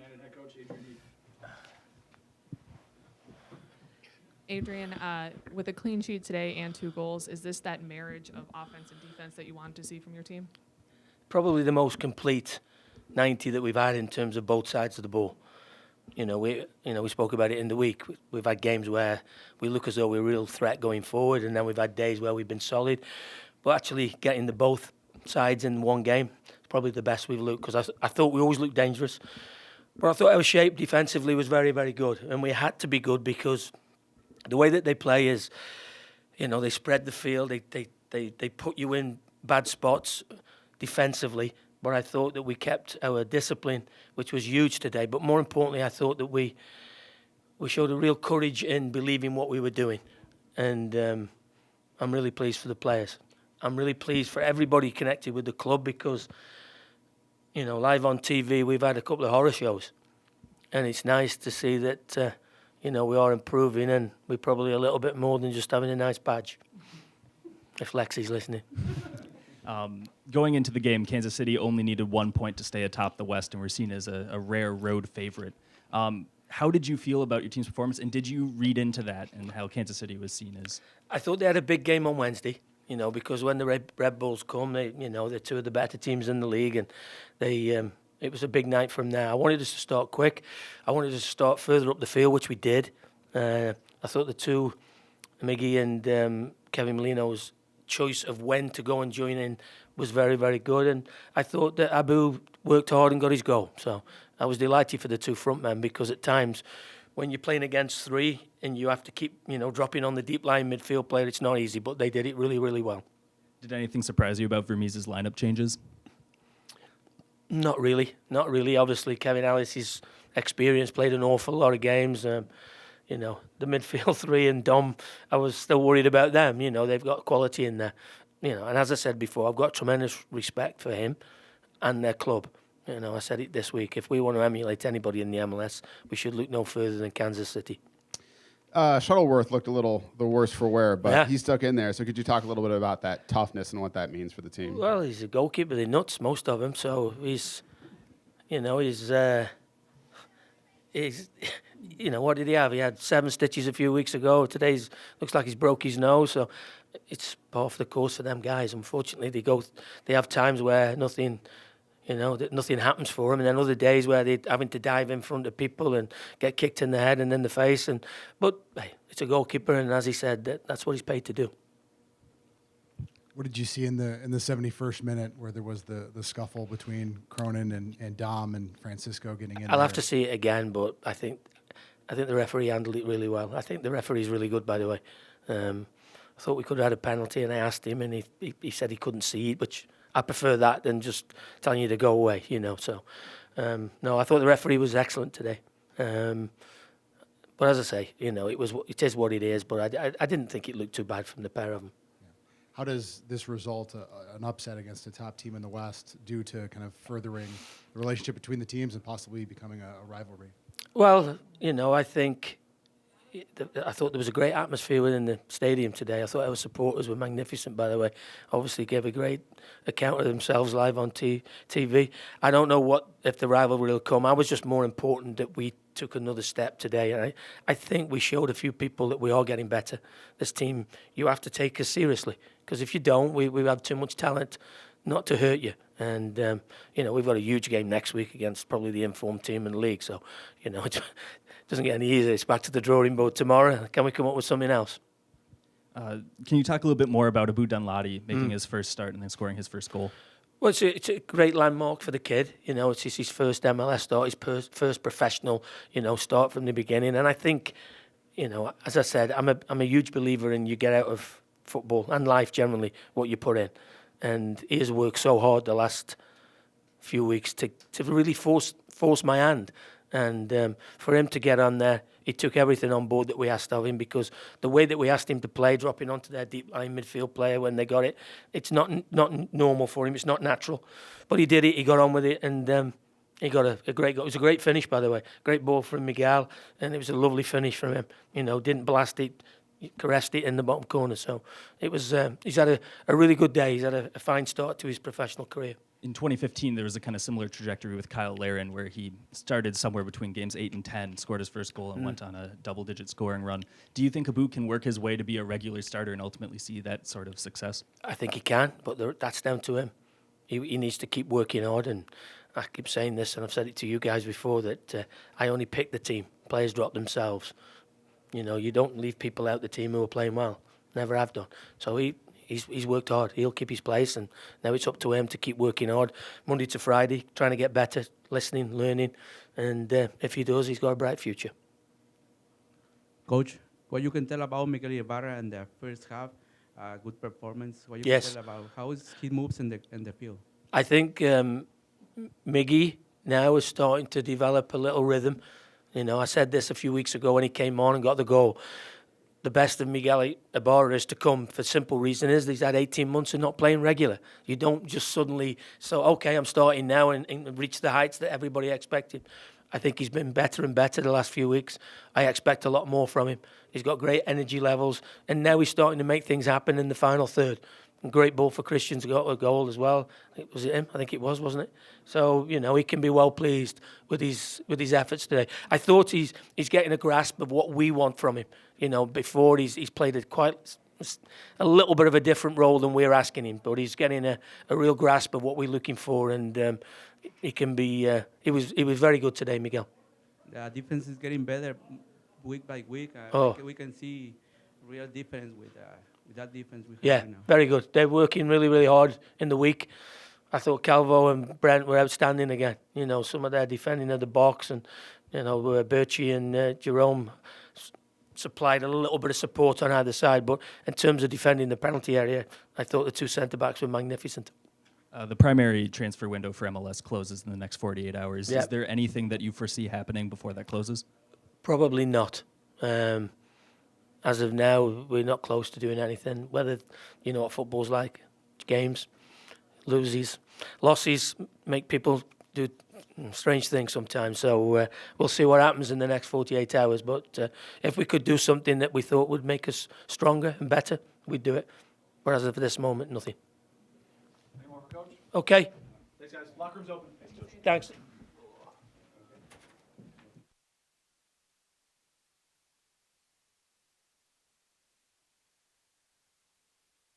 United head coach Adrian Heath. Adrian, with a clean sheet today and 2 goals, is this that marriage of offense and defense that you wanted to see from your team? Probably the most complete 90 that we've had in terms of both sides of the ball. We spoke about it in the week. We've had games where we look as though we're a real threat going forward, and then we've had days where we've been solid. But actually getting the both sides in one game is probably the best we've looked, because I thought we always looked dangerous. But I thought our shape defensively was very, very good, and we had to be good because the way that they play is, they spread the field, they put you in bad spots defensively. But I thought that we kept our discipline, which was huge today. But more importantly, I thought that we showed a real courage in believing what we were doing. And I'm really pleased for the players. I'm really pleased for everybody connected with the club because, live on TV, we've had a couple of horror shows. And it's nice to see that, we are improving, and we're probably a little bit more than just having a nice badge, if Lexi's listening. Going into the game, Kansas City only needed 1 point to stay atop the West and were seen as a rare road favorite. How did you feel about your team's performance, and did you read into that and how Kansas City was seen as? I thought they had a big game on Wednesday, because when the Red Bulls come, they're two of the better teams in the league, and it was a big night from there. I wanted us to start quick. I wanted us to start further up the field, which we did. I thought the two, Miggy and Kevin Molino's choice of when to go and join in was very, very good. And I thought that Abu worked hard and got his goal. So I was delighted for the two front men, because at times when you're playing against 3 and you have to keep, dropping on the deep line midfield player, it's not easy, but they did it really, really well. Did anything surprise you about Vermees's lineup changes? Not really. Obviously, Kevin Ellis's experience, played an awful lot of games. The midfield 3 and Dom, I was still worried about them. They've got quality in there. And as I said before, I've got tremendous respect for him and their club. I said it this week. If we want to emulate anybody in the MLS, we should look no further than Kansas City. Shuttleworth looked a little the worse for wear, but Yeah. he stuck in there. So could you talk a little bit about that toughness and what that means for the team? Well, he's a goalkeeper. They're nuts, most of them. So he's what did he have? He had 7 stitches a few weeks ago. Today's looks like he's broke his nose. So it's par for the course for them guys. Unfortunately, they have times where nothing happens for them, and then other days where they're having to dive in front of people and get kicked in the head and in the face. But hey, it's a goalkeeper, and as he said, that's what he's paid to do. What did you see in the 71st minute where there was the scuffle between Cronin and Dom and Francisco getting in? I'll have to see it again, but I think the referee handled it really well. I think the referee's really good, by the way. I thought we could have had a penalty, and I asked him, and he said he couldn't see it, which I prefer that than just telling you to go away, So, no, I thought the referee was excellent today. But as I say, it is what it is. But I didn't think it looked too bad from the pair of them. How does this result, an upset against a top team in the West, do to kind of furthering the relationship between the teams and possibly becoming a rivalry? Well, I think I thought there was a great atmosphere within the stadium today. I thought our supporters were magnificent, by the way. Obviously gave a great account of themselves live on TV. I don't know if the rivalry will come. I was just more important that we took another step today. And I think we showed a few people that we are getting better. This team, you have to take us seriously, because if you don't, we have too much talent not to hurt you. And, we've got a huge game next week against probably the informed team in the league. So, it doesn't get any easier. It's back to the drawing board tomorrow. Can we come up with something else? Can you talk a little bit more about Abu Danladi making his first start and then scoring his first goal? Well, it's a great landmark for the kid. It's his first MLS start, his first professional, start from the beginning. And I think, as I said, I'm a huge believer in you get out of football and life generally what you put in. And he has worked so hard the last few weeks to really force my hand. And for him to get on there, he took everything on board that we asked of him, because the way that we asked him to play, dropping onto their deep line midfield player when they got it, it's not normal for him. It's not natural. But he did it. He got on with it, and he got a great goal. It was a great finish, by the way. Great ball from Miguel, and it was a lovely finish from him. Didn't blast it, caressed it in the bottom corner. So it was. He's had a really good day. He's had a fine start to his professional career. in 2015, there was a kind of similar trajectory with Kyle Larin, where he started somewhere between games 8 and 10, scored his first goal, and went on a double-digit scoring run. Do you think Abu can work his way to be a regular starter and ultimately see that sort of success? I think he can, but that's down to him. He needs to keep working hard, and I keep saying this, and I've said it to you guys before, that I only pick the team. Players drop themselves. You know, you don't leave people out the team who are playing well. Never have done. So he's worked hard. He'll keep his place, and now it's up to him to keep working hard, Monday to Friday, trying to get better, listening, learning, and if he does, he's got a bright future. Coach, what you can tell about Miguel Ibarra in the first half, good performance. What you Yes. can tell about how he moves in the field. I think Miggy now is starting to develop a little rhythm. You know, I said this a few weeks ago when he came on and got the goal. The best of Miguel Ibarra is to come for simple reason is he's had 18 months of not playing regular. You don't just suddenly, okay, I'm starting now and reach the heights that everybody expected. I think he's been better and better the last few weeks. I expect a lot more from him. He's got great energy levels, and now he's starting to make things happen in the final third. Great ball for Christian's got a goal as well. Was it him? I think it was, wasn't it? So, you know, he can be well pleased with his efforts today. I thought he's getting a grasp of what we want from him. You know, before he's played a little bit of a different role than we're asking him, but he's getting a real grasp of what we're looking for, and he can be. He was very good today, Miguel. The defense is getting better week by week. We can see real difference with that defense we have Yeah, right now. very good. They're working really, really hard in the week. I thought Calvo and Brent were outstanding again. You know, some of their defending of the box, and you know, Birchie and Jerome supplied a little bit of support on either side. But in terms of defending the penalty area, I thought the two centre backs were magnificent. The primary transfer window for MLS closes in the next 48 hours. Yeah. Is there anything that you foresee happening before that closes? Probably not. As of now, we're not close to doing anything. Whether, you know what football's like, games, losses make people do strange things sometimes. So we'll see what happens in the next 48 hours. But if we could do something that we thought would make us stronger and better, we'd do it. But as of this moment, nothing. Any more for Coach? Okay. Thanks, guys. Locker room's open. Thanks.